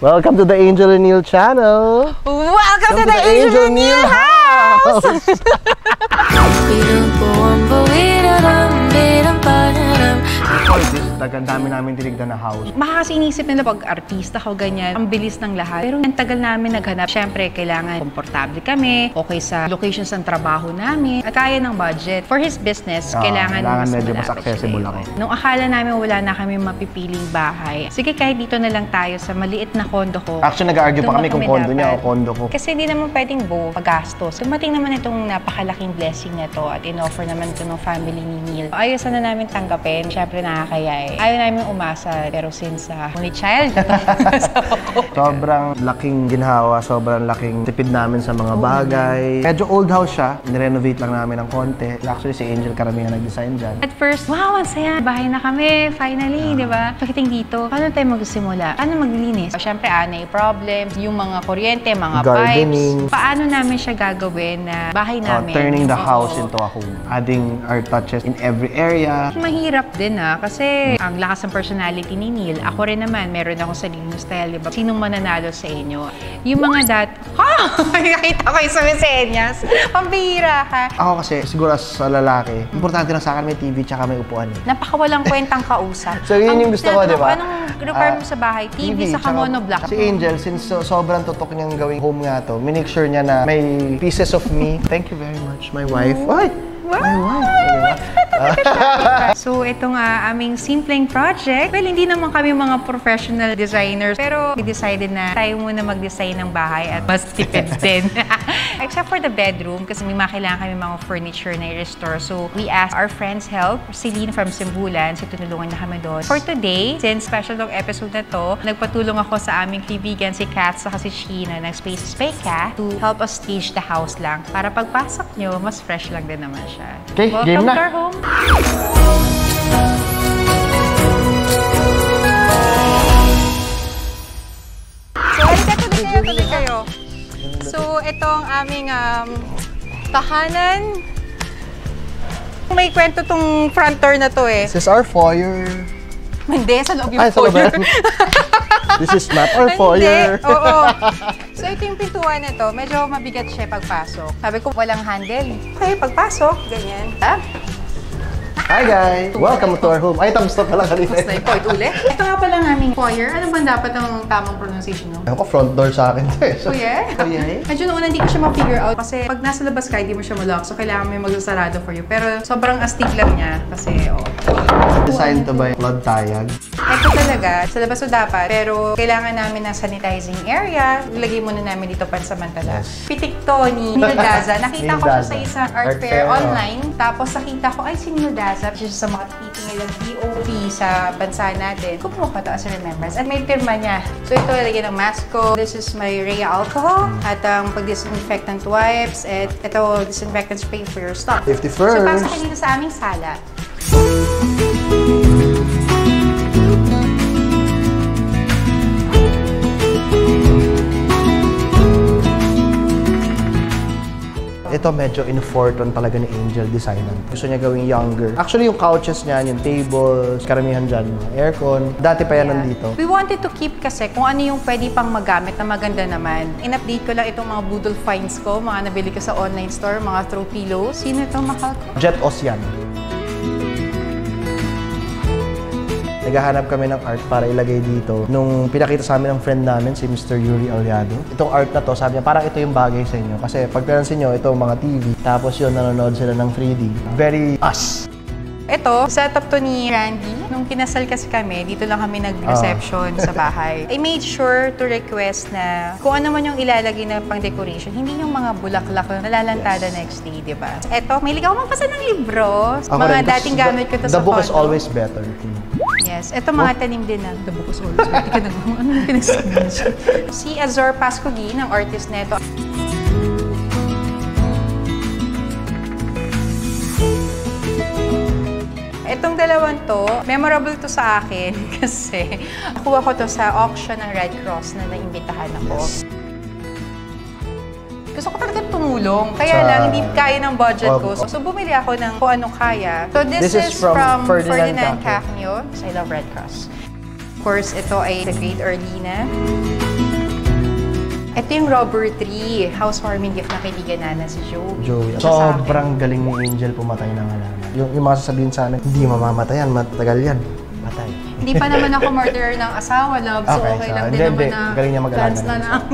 Welcome to the Angel and Neil channel. Welcome to the Angel and Neil house. Ang dami namin tinignan na house. Makakasi inisip nila pag artista ko ganyan, ang bilis ng lahat. Pero ang tagal namin naghanap. Siyempre, kailangan komportable kami, okay sa locations ng trabaho namin, at kaya ng budget. For his business, kailangan medyo mas accessible ako. Nung akala namin wala na kami mapipiling bahay, sige kahit dito na lang tayo sa maliit na kondo ko. Actually, nag-argue pa kami kung kondo niya o kondo ko. Kasi hindi naman pwedeng pagastos. Dumating naman itong napakalaking blessing na to at in-offer naman ito ng family ni Neil. Ayos na namin tanggapin. Siyempre, nakakaya. Ayaw namin umasa, pero since only child, sobrang laking ginhawa, sobrang laking tipid namin sa mga bagay. Medyo old house siya, nirenovate lang namin ng konti. Actually, si Angel karamihan nag-design dyan. At first, wow, ang saya. Bahay na kami, finally, di ba? Pagdating dito, paano tayo magsimula? Paano maglinis? Siyempre, may problems, yung mga kuryente, mga gardening. Pipes. Paano namin siya gagawin na bahay namin? Turning the house into a home. Adding our touches in every area. Mahirap din kasi ang lakas ng personality ni Neil. Ako rin naman, meron akong sariling style, diba? Sinong mananalo sa inyo? Yung mga nakita ko yung sa mesenyas. Pambihira ka. Ako kasi, siguro sa lalaki, importante na sa akin may TV tsaka may upuan. Napakawalang kwentang kausap. So yun yung gusto ko, diba? Anong require mo sa bahay? TV sa monoblock. Si Angel, since sobrang tutok niyang gawing home nga to, minake sure niya na may pieces of me. Thank you very much, my wife. Ay! My wife! So, itong aming simpleng project. Well, hindi naman kami mga professional designers, pero we decided na tayo muna mag-design ng bahay at mas tipid din. Except for the bedroom, kasi may kailangan kami mga furniture na i-restore. So, we asked our friends help. Celine from Simbulan, so tinulungan na kami doon. For today, since special dog episode na to, nagpatulong ako sa aming kaibigan si Kat sa si Sheena ng Space Cat to help us stage the house lang. Para pagpasok nyo, mas fresh lang din naman siya. Okay, game na! Welcome to our home! So, halika, tuloy kayo. So, itong aming tahanan. May kwento tong front door na to eh. This is our foyer. Hindi, sa loob yung foyer. This is not our foyer. Hindi, oo. So, ito yung pintuan na to. Medyo mabigat siya pagpasok. Sabi ko, walang handle. Okay, pagpasok, ganyan. Hi guys! Welcome to our home. Ay, thumbs up pala kanina. Tapos na yung point ulit. Ito nga pala ng aming foyer. Ano ba dapat ang tamang pronunciation, no? Ako, front door sa akin. Foyer? Foyer? Medyo noon, hindi ko siya ma-figure out. Kasi pag nasa labas ka, hindi mo siya ma-lock. So, kailangan may magsasarado for you. Pero sobrang astig lang niya. Kasi, Designed to by Flood Tayag. Ito talaga, sa labas so dapat. Pero kailangan namin ng sanitizing area. Ilagay muna namin dito pansamantala. Pitik to ni Neil Daza. Nakita ko siya sa isang art fair online. Tapos nakita ko, ay si Neil Daza. Siya sa mga titingin ng DOP sa bansa natin. Kumuha ko to as a remembrance. At may pirma niya. So ito, ilagay ng mask ko. This is my Rhea alcohol. At ang pag-disinfectant wipes. At ito, disinfectant spray for your stuff. 51st. So pasok dito sa aming sala. Ito medyo in-forton talaga ni Angel designan. Gusto niya gawing younger. Actually, yung couches niya, yung tables, karamihan dyan, aircon. Dati pa yan nandito. We wanted to keep kasi kung ano yung pwede pang magamit na maganda naman. In-update ko lang itong mga Boodle finds ko, mga nabili ko sa online store, mga throw pillows. Sino ito, mahal ko? Jet Ocean. Naghahanap kami ng art para ilagay dito. Nung pinakita sa amin ng friend namin, si Mr. Yuri Aliado, itong art na to, sabi niya, parang ito yung bagay sa inyo. Kasi pag pinansin nyo, itong mga TV, tapos yun, nanonood sila ng 3D. Very us. Ito, setup to ni Randy. Nung kinasal kasi kami, dito lang kami nag-reception sa bahay. I made sure to request na kung ano man yung ilalagay na pang-decoration, hindi yung mga bulaklak na nalalantada next day, di ba? Ito, may ligaw mapasa ng libro. Mga dating gamit ko to sa The book condo. is always better. Yes. Ito mga tanim din na. The book is always better. Tika na, ano yung pinagsabi siya? Si Azor Pascogi, ng artist neto. Itong dalawang to, memorable to sa akin kasi nakuha ko to sa auction ng Red Cross na naimbitahan ako. Yes. Gusto ko talaga tumulong. Kaya lang, hindi kaya ng budget ko. So, bumili ako ng kung anong kaya. So, this is from Ferdinand Cacnio. I love Red Cross. Of course, ito ay The Great Orlina. Ito yung rubber tree. Housewarming gift na kaibigan na si Joey. Sobrang galing ni Angel pumatay ng halaman. Yung mga sasabihin sa amin, hindi mamamatay yan, matagal yan. Matay. Hindi pa naman ako murderer ng asawa, love. So, okay lang din naman na galing niya mag-alaga. plans na lang.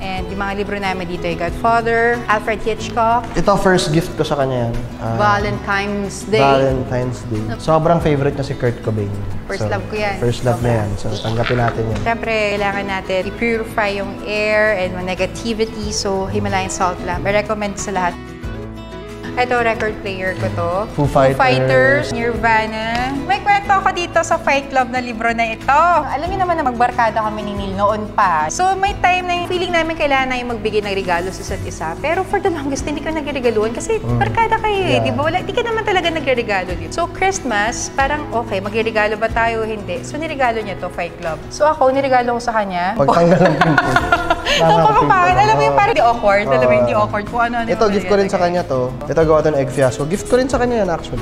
And yung mga libro namin dito ay Godfather, Alfred Hitchcock. Ito, first gift ko sa kanya yan. Valentine's Day. Valentine's Day. Sobrang favorite niya si Kurt Cobain. First love ko yan. First love na yan. So, tanggapin natin yan. Siyempre, kailangan natin i-purify yung air and mga negativity. So, Himalayan salt lang. I recommend sa lahat. Ito, record player ko to. Foo Fighters. Nirvana. May kwento ako dito sa Fight Club na libro na ito. Alam niyo naman na magbarkada kami ni Neil noon pa. So, may time na yung feeling namin kailangan na yung magbigay ng regalo sa isa't isa. Pero for the longest, hindi ko nagregaluhan kasi barkada kayo eh. Di ba? Di ka naman talaga nagregalo dito. So, Christmas, parang okay, magregalo ba tayo o hindi? So, nirigalo niya to, Fight Club. So, ako, nirigalo ko sa kanya. Pagtanggal ng pimple. Napakapangit. Alam mo yung parang di awkward. Alam mo yung di awkward kung ano. Ito, gift ko rin sa kanya to. Ito, gawa to ng egg fiasco. Gift ko rin sa kanya yan actually.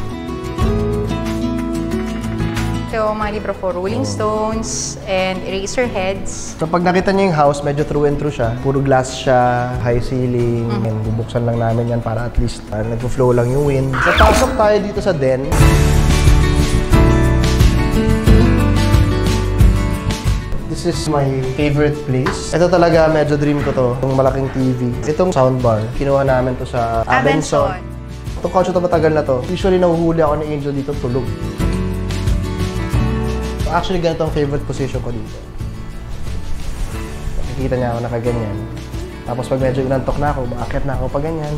Ito, mga libro for Rolling Stones and Eraserheads. So pag nakita niyo yung house, medyo through and through siya. Puro glass siya, high ceiling. And bubuksan lang namin yan para at least nag-flow lang yung wind. So pasok tayo dito sa den. This is my favorite place. Ito talaga, medyo dream ko to. Itong malaking TV. Itong soundbar, kinuha namin to sa Abenson. Itong couch ito matagal na to. Usually, nahuhuli ako ni Angel dito tulog. So, actually, ganito ang favorite position ko dito. Nakikita niya ako nakaganyan. Tapos pag medyo inantok na ako, maakit na ako pa ganyan.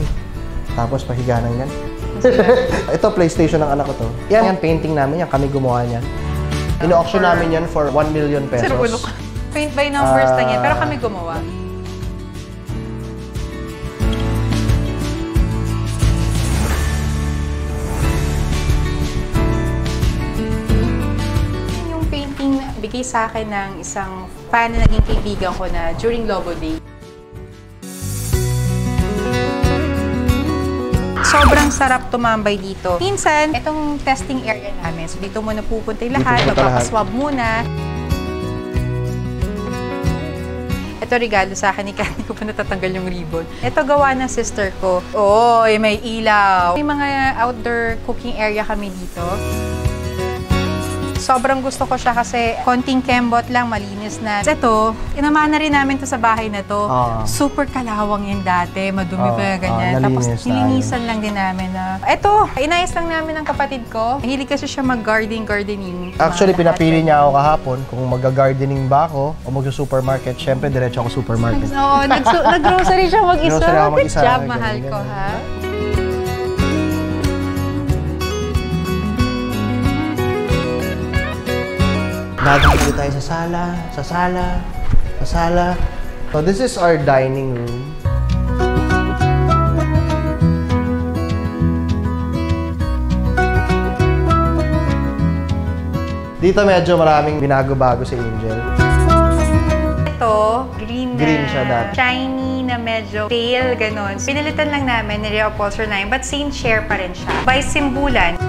Tapos pahiga ng ganyan. Ito, PlayStation ng anak ko to. Yan, painting namin yan. Kami gumawa niyan. Ino-auction namin yan for 1 million pesos. Sir, bulok. Paint by numbers lang yan, pero kami gumawa. Yung painting bigay sa akin ng isang fan na naging kaibigan ko na during Logo Day. Sobrang sarap tumambay dito. Minsan, itong testing area namin. So, dito muna pupunta yung lahat. Magpapaswab muna. Ito regalo sa akin ni Kat. Hindi ko pa natatanggal yung ribbon. Ito gawa ng sister ko. Oh, may ilaw. May mga outdoor cooking area kami dito. Sobrang gusto ko siya kasi konting kembot lang, malinis na. Ito, inamaan na rin namin to sa bahay na to. Super kalawang yan dati, madumi pa ganyan. Tapos nilinisan lang din namin na. Ito, inayos lang namin ng kapatid ko. Hilig kasi siya gardening. Actually, pinapili niya ako kahapon kung mag-gardening ba ako o mag-supermarket. Siyempre, diretso ako supermarket. Oo, nag-grocery siya mag-isa. Grocery ako mag-isa. Good job, mahal ko, ha? Dadaan tayo sa sala. So this is our dining room. Dito medyo maraming binago-bago si Angel. Ito, green siya dati. Shiny na medyo pale, ganon. Pinalitan lang namin, nire-upholster namin, but same chair pa rin siya. By Simbulan.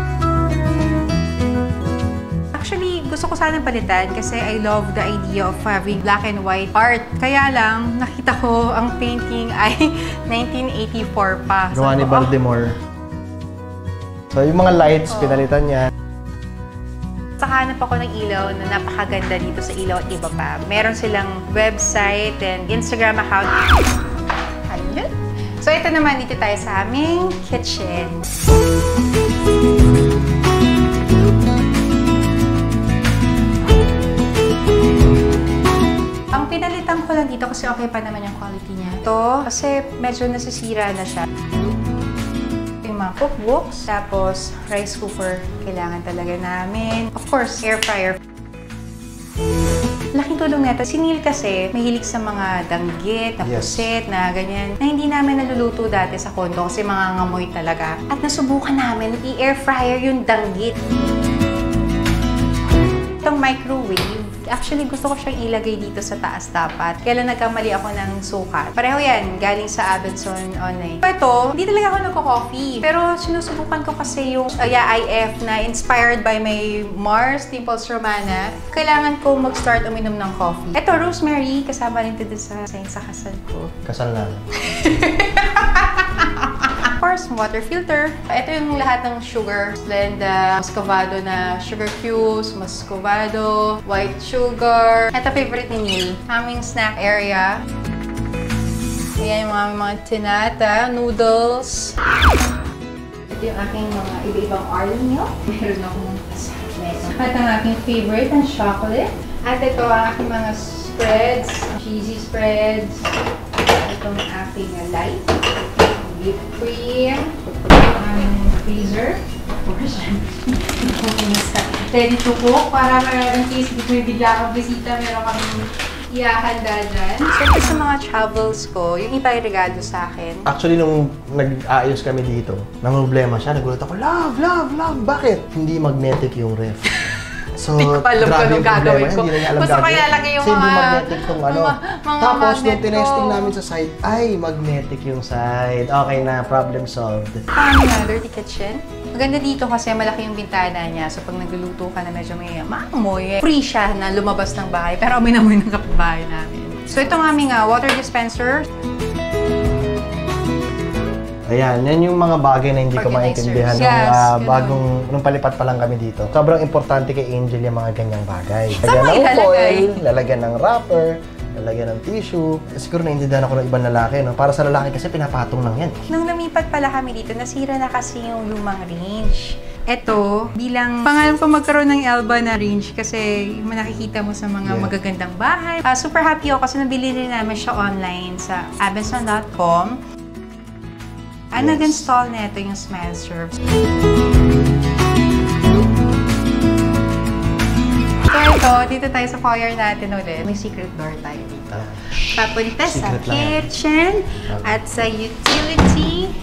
Actually, gusto ko sanang palitan kasi I love the idea of having black and white art. Kaya lang, nakita ko ang painting ay 1984 pa. Gawa ni Baltimore. So yung mga lights, pinalitan niya. Nakahanap ako ng ilaw na napakaganda dito sa ilaw at iba pa. Meron silang website and Instagram account. Ayun. So ito naman, dito tayo sa aming kitchen. Ang pinalitan ko lang dito kasi okay pa naman yung quality niya. Ito, kasi medyo nasisira na siya. Yung mga cookbooks, tapos rice cooker, kailangan talaga namin. Of course, air fryer. Laking tulong nito. Si Neil kasi mahilig sa mga danggit, na puset, na ganyan, na hindi namin naluluto dati sa kondo kasi mga ngamoy talaga. At nasubukan namin i-air fryer yung danggit. Itong microwave, actually gusto ko siyang ilagay dito sa taas dapat. Kailan nagkamali ako ng sukat. Pareho yan, galing sa Abenson online. Ito, hindi talaga ako nagko-coffee. Pero sinusubukan ko kasi yung IF na inspired by my Mars, Dimples Romana. Kailangan ko mag-start uminom ng coffee. Ito, rosemary, kasama rin ito sa kasal ko. Kasal na. Of course, water filter. Ito yung lahat ng sugar. Splenda, muscovado na sugar cubes, muscovado, white sugar. Ito favorite ni Neil. Aming snack area. Ayan yung mga tinata, noodles. Ito yung aking mga iba-ibang army meal. Meron akong meso. At ang aking favorite, ang chocolate. At ito ang aking mga spreads, cheesy spreads. Itong aking light. Whipped cream, ang aming freezer. Of course, ready to cook para in case may bigla akong bisita, meron kaming ihahanda dyan. So, sa mga travels ko, yung iba yung regalo sa akin. Actually, nung nag-aayos kami dito, nang problema siya, nagulat ako, love, bakit? Hindi magnetic yung ref. So, Hindi ko alam kung anong gagawin ko. Hindi na niya alam Gusto ko gagawin. ilalagay yung Kasi mga... hindi magnetic tong ano. mga Tapos, magnet nung tinesting ko. namin sa site, ay, magnetic yung side. Okay na, problem solved. Paano na, dirty kitchen? Maganda dito kasi malaki yung bintana niya. So, pag nagluluto ka na medyo may maamoy, free siya na lumabas ng bahay. Pero amoy ng kapitbahay namin. So, itong aming water dispenser. Ayan, yan yung mga bagay na hindi ko maintindihan nung palipat pa lang kami dito. Sobrang importante kay Angel yung mga ganyang bagay. Lalagyan ng foil, lalagyan ng wrapper, lalagyan ng tissue. Siguro naintindihan ako ng ibang lalaki, no? Para sa lalaki kasi pinapatong lang yan. Nung lumipat pala kami dito, nasira na kasi yung lumang range. Ito, bilang pangalan ko magkaroon ng Elba na range kasi nakikita mo sa mga magagandang bahay. Super happy ako kasi nabili rin namin siya online sa abenson.com. Nag-install na ito yung Smile Serve. So ito, dito tayo sa foyer natin ulit. May secret door tayo dito. Papunta sa kitchen at sa utility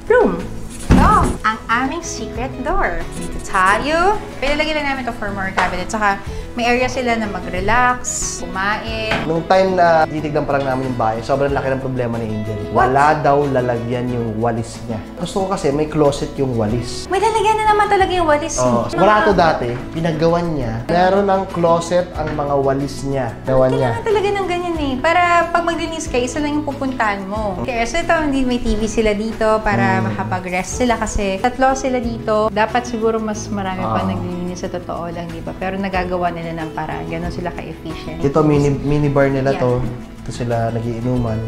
room. Ito, ang aming secret door. Dito tayo. Pinalagyan lang namin ito for more cabinet. Saka may area sila na mag-relax, kumain. Nung time na titignan pa lang namin yung bahay, sobrang laki ng problema ni Angel. Wala daw lalagyan yung walis niya. Gusto ko kasi may closet yung walis. May lalagyan na naman talaga yung walis. Wala to dati. Pinaggawan niya. Meron ng closet ang mga walis niya. Gawan niya. Kailangan talaga ng ganyan eh. Para pag maglinis ka, isa lang yung pupuntahan mo. Okay, so ito, hindi may TV sila dito para makapag-rest sila kasi tatlo sila dito. Dapat siguro mas marami pa naglilinis sa totoo lang, di ba? Pero nagagawa nila ng paraan. Ganon sila ka-efficient. Ito, mini bar nila to. Ito sila nagiinuman.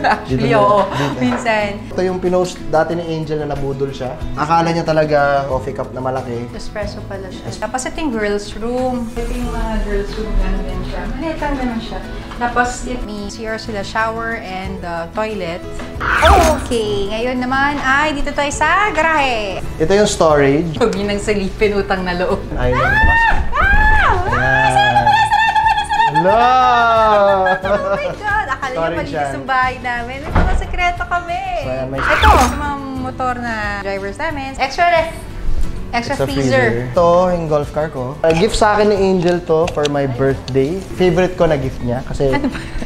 Actually, oo. Minsan. Ito yung pinost dati ni Angel na nabudol siya. Akala niya talaga coffee cup na malaki. Espresso pala siya. Tapos ito yung girls room. Ito yung mga girls room namin siya. Maliit lang naman siya. Tapos may CR sila, shower and toilet. Okay, ngayon naman ay dito tayo sa garahe. Ito yung storage. Huwag yun ang salipin, utang na loob. Ayaw na bukas. Oh my God! Akala niyo malinis ang bahay namin. May mga sekreto kami. Ito, yung mga motor na drivers namin. Extra ref. Extra freezer. Ito, yung golf car ko. Gift sa akin ni Angel to for my birthday. Favorite ko na gift niya kasi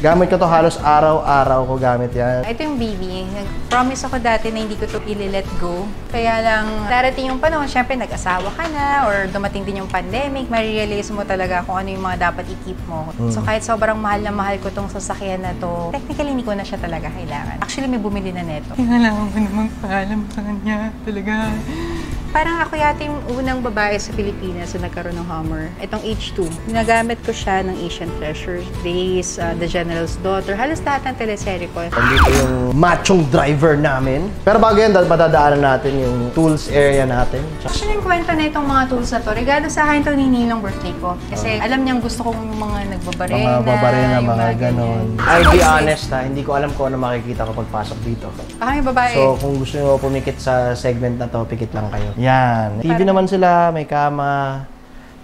gamit ko to halos araw-araw ko gamit yan. Ito yung baby. Nag-promise ako dati na hindi ko to i-let go. Kaya lang, darating yung panahon, syempre nag-asawa ka na or dumating din yung pandemic, ma-realize mo talaga kung ano yung mga dapat i-keep mo. So kahit sobrang mahal na mahal ko tong sasakyan na to, technically hindi ko na siya talaga kailangan. Actually, may bumili na neto. Kailangan ko namang paalam sa kanya. Talaga. Parang ako yata yung unang babae sa Pilipinas na nagkaroon ng Hummer. Itong H2. Ginagamit ko siya ng Asian Treasures, Days, The General's Daughter. Halos lahat ng teleserye ko. Dito yung machong driver namin. Pero bago yan, madadaanan natin yung tools area natin. Actually, yung kwento na itong mga tools na to, regalo sa akin ito ni Ninong birthday ko. Kasi alam niyang gusto kong yung mga nagbabarena. Mga babarena, mga ganon. I'll be honest ha, hindi ko alam kung ano makikita ko pagpasok dito. Baka may babae. So kung gusto nyo pumikit sa segment na to, pikit lang kayo. Yan. TV naman sila, may kama,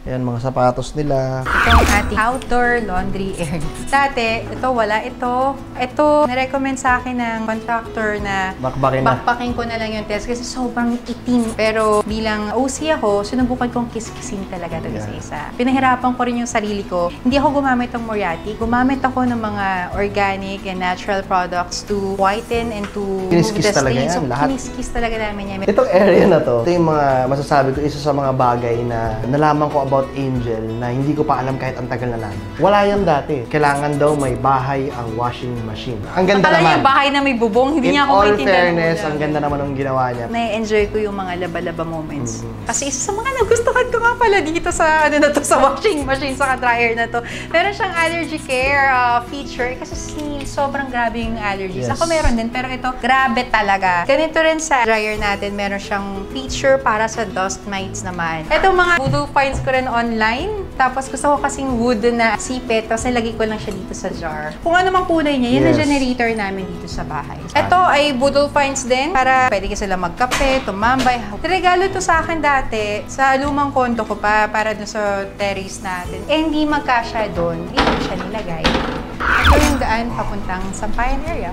Ayan, mga sapatos nila. Ito ang ating outdoor laundry area. Dati, ito wala ito. Ito, narecommend sa akin ng contractor na bakbakin ko na lang yung test kasi sobrang itim. Pero bilang OC ako, sinubukan kong kiss-kissin talaga ito isa-isa. Pinahirapan ko rin yung sarili ko. Hindi ako gumamit ng Moriarty. Gumamit ako ng mga organic and natural products to whiten and to remove the stain. So, kinis-kiss talaga namin yan. Itong area na to, ito yung mga masasabi ko, isa sa mga bagay na nalaman ko about Angel na hindi ko pa alam kahit ang tagal na namin. Wala yan dati. Kailangan daw may bahay ang washing machine. Ang ganda naman. Yung bahay na may bubong, hindi niya ako maintindihan. In all fairness, ang ganda naman ng ginawa niya. Na-enjoy ko yung mga laba-laba moments. Kasi isa sa mga nagustuhan ko nga pala dito sa sa washing machine, sa dryer na to. Meron siyang allergy care feature kasi sobrang grabe yung allergies. Ako meron din, pero ito grabe talaga. Ganito rin sa dryer natin, meron siyang feature para sa dust mites naman. Ito mga voodoo finds ko rin online. Tapos gusto ko kasing wood na sipet, tapos nilagay ko lang siya dito sa jar. Kung ano mang kulay niya, yun ang generator namin dito sa bahay. Ito ay Boodle Finds din, para pwede ka sila magkape, tumambay. Regalo to sa akin dati, sa lumang kondo ko pa, para dun sa terrace natin. Eh, hindi magkasya doon. Hindi siya nilagay. Ito yung daan papuntang Sampayan area.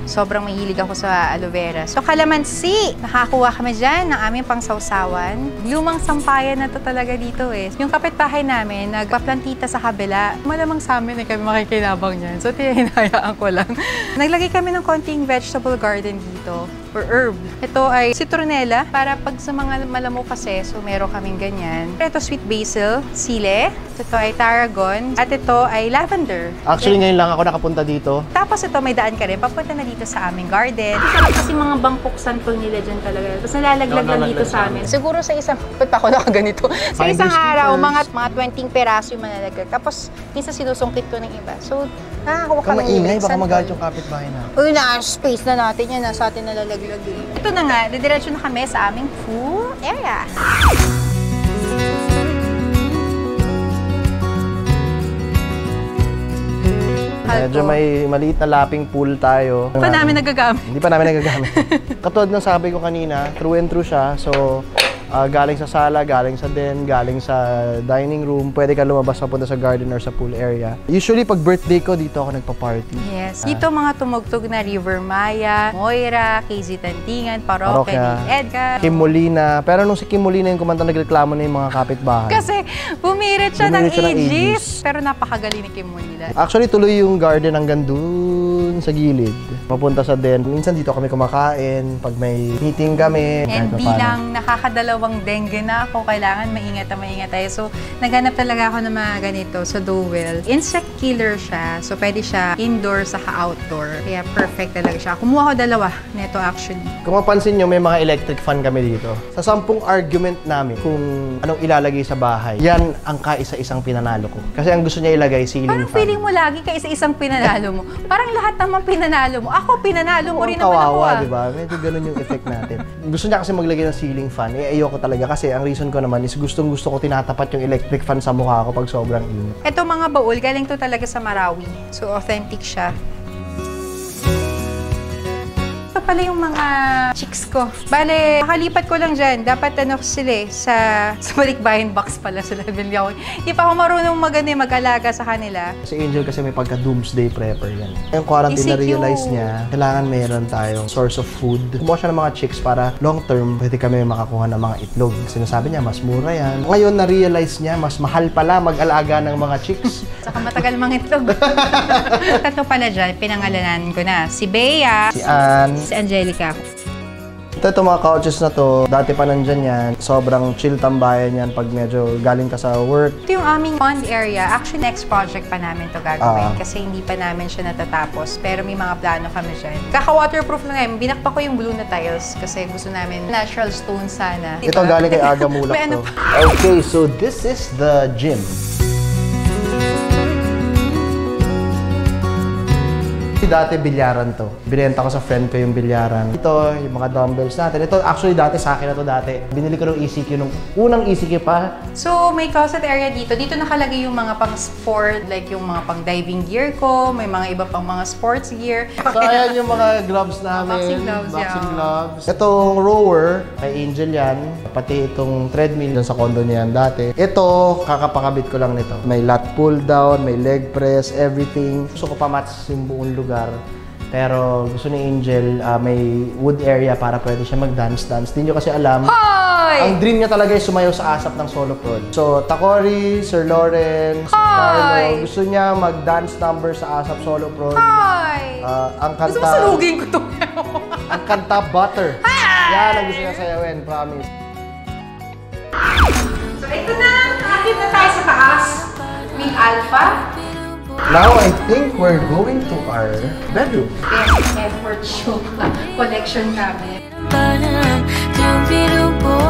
Sobrang mahilig ako sa aloe vera. So, kalamansi! Nakakuha kami dyan ng aming pangsawsawan. Lumang sampayan na to talaga dito eh. Yung kapitbahay namin, nagpaplantita sa kabila. Malamang sa amin eh, kami makikinabang niyan. So, hinayaan ko lang. Naglagay kami ng konting vegetable garden dito. Or herb. Ito ay citronella para pag sa mga malamok kasi, so meron kaming ganyan. Ito sweet basil, sile. Ito ay tarragon. At ito ay lavender. Actually, ngayon lang ako nakapunta dito. Tapos ito, may daan ka rin. Papunta na dito sa aming garden. Sarap kasi mga bangkok santol nila dyan talaga. Tapos nalalaglag lang dito sa amin. Siguro sa isang, ba't pa ako nakaganito? Sa isang araw, mga 20 peraso yung manalaglag. Tapos, minsan sinusungkit ko ng iba. So, nakakawa kami. Maingay, baka magalit yung kapitbahay na. Uy, na-space na natin yan. Nasa atin nalalaglag. Ito na nga, didiretso na kami sa aming pool area. Medyo may maliit na lapping pool tayo. Hindi pa namin nagagamit. Hindi pa namin nagagamit. Katulad ng sabi ko kanina, through and through siya. So, galing sa sala, galing sa den, galing sa dining room. Pwede ka lumabas papunta sa garden or sa pool area. Usually, pag birthday ko, dito ako nagpa-party. Yes. Dito mga tumugtog na River Maya, Moira, KZ Tandingan, Parokya ni Edgar. Kim Molina. Pero nung si Kim Molina yung kumanta, nagreklamo na yung mga kapitbahay. Kasi bumirit siya ng Aegis. Pero napakagaling ni Kim Molina. Actually, tuloy yung garden hanggang dun sa gilid. Mapunta sa den. Minsan dito kami kumakain. Pag may meeting kami. And bilang nakakadalawang dengue na ako, kailangan maingat tayo. So, naghanap talaga ako ng mga ganito sa Dowell. Insect killer siya. So, pwede siya indoor saka outdoor. Kaya perfect talaga siya. Kumuha ko dalawa nito actually. Kung mapansin nyo, may mga electric fan kami dito. Sa 10 argument namin kung anong ilalagay sa bahay, yan ang kaisa-isang pinanalo ko. Kasi ang gusto niya ilagay, ceiling Parang fan. feeling mo lagi kaisa-isang pinanalo mo. Parang lahat naman pinanalo mo. Ako, pinanalo mo rin naman ako. Kawawa, di ba? Medyo ganun yung effect natin. Gusto niya kasi maglagay ng ceiling fan. Ayoko talaga kasi ang reason ko naman is gustong-gusto ko tinatapat yung electric fan sa mukha ko pag sobrang init. Ito mga baul, galing to talaga sa Marawi. So, authentic siya. Ito pala yung mga chicks ko. Bale, nakalipat ko lang dyan. Dapat sila sa balikbayan box pala sila. Hindi pa ako marunong mag-alaga sa kanila. Si Angel kasi may pagka-doomsday prepper yan. Yung quarantine na-realize niya, kailangan meron tayong source of food. Kumuha siya ng mga chicks para long-term, pwede kami makakuha ng mga itlog. Sinasabi niya, mas mura yan. Ngayon, na-realize niya, mas mahal pala mag-alaga ng mga chicks. Saka matagal mga itlog. Tatlo pala dyan, pinangalanan ko na. Si Bea, si Ann, si Angelica. Ito mga couches na to, dati pa nandyan yan. Sobrang chill tambayan yan pag medyo galing ka sa work. Ito yung aming pond area. Actually, next project pa namin to gagawin kasi hindi pa namin siya natatapos. Pero may mga plano kami dyan. Kaka-waterproof lang ngayon. Binakpa ko yung blue na tiles kasi gusto namin natural stone sana. Ito galing kay Aga Mulak to. Okay, so this is the gym. Dati bilyaran to. Binenta ko sa friend ko yung bilyaran. Ito, yung mga dumbbells natin. Ito, actually dati sa akin na to dati. Binili ko ng ECQ nung unang ECQ pa. So, may closet area dito. Dito nakalagay yung mga pang-sport, like yung mga pang-diving gear ko, may mga iba pang mga sports gear. So, ayan yung mga gloves namin. Boxing gloves, Boxing gloves. Itong rower, kay Angel yan. Pati itong treadmill dun sa condo niya yan dati. Ito, kakapakabit ko lang nito. May lat pull down, may leg press, everything. Gusto ko pa-match yung buong lugar. Pero gusto ni Angel, may wood area para pwede siya mag-dance-dance. Di nyo kasi alam. Hoy! Ang dream niya talaga ay sumayaw sa asap ng solo prod. So, Takori, Sir Lauren, Sir Carlo, gusto niya mag-dance number sa asap solo prod. Hoy! Ang kanta... Gusto mo salugin ko to? ang kanta, Butter. Yan ang gusto niya sayawin, promise. So, ito na. Akit na tayo sa taas. With Alpha. Now, I think we're going to our bedroom. Effort show collection namin. Don't be the boy.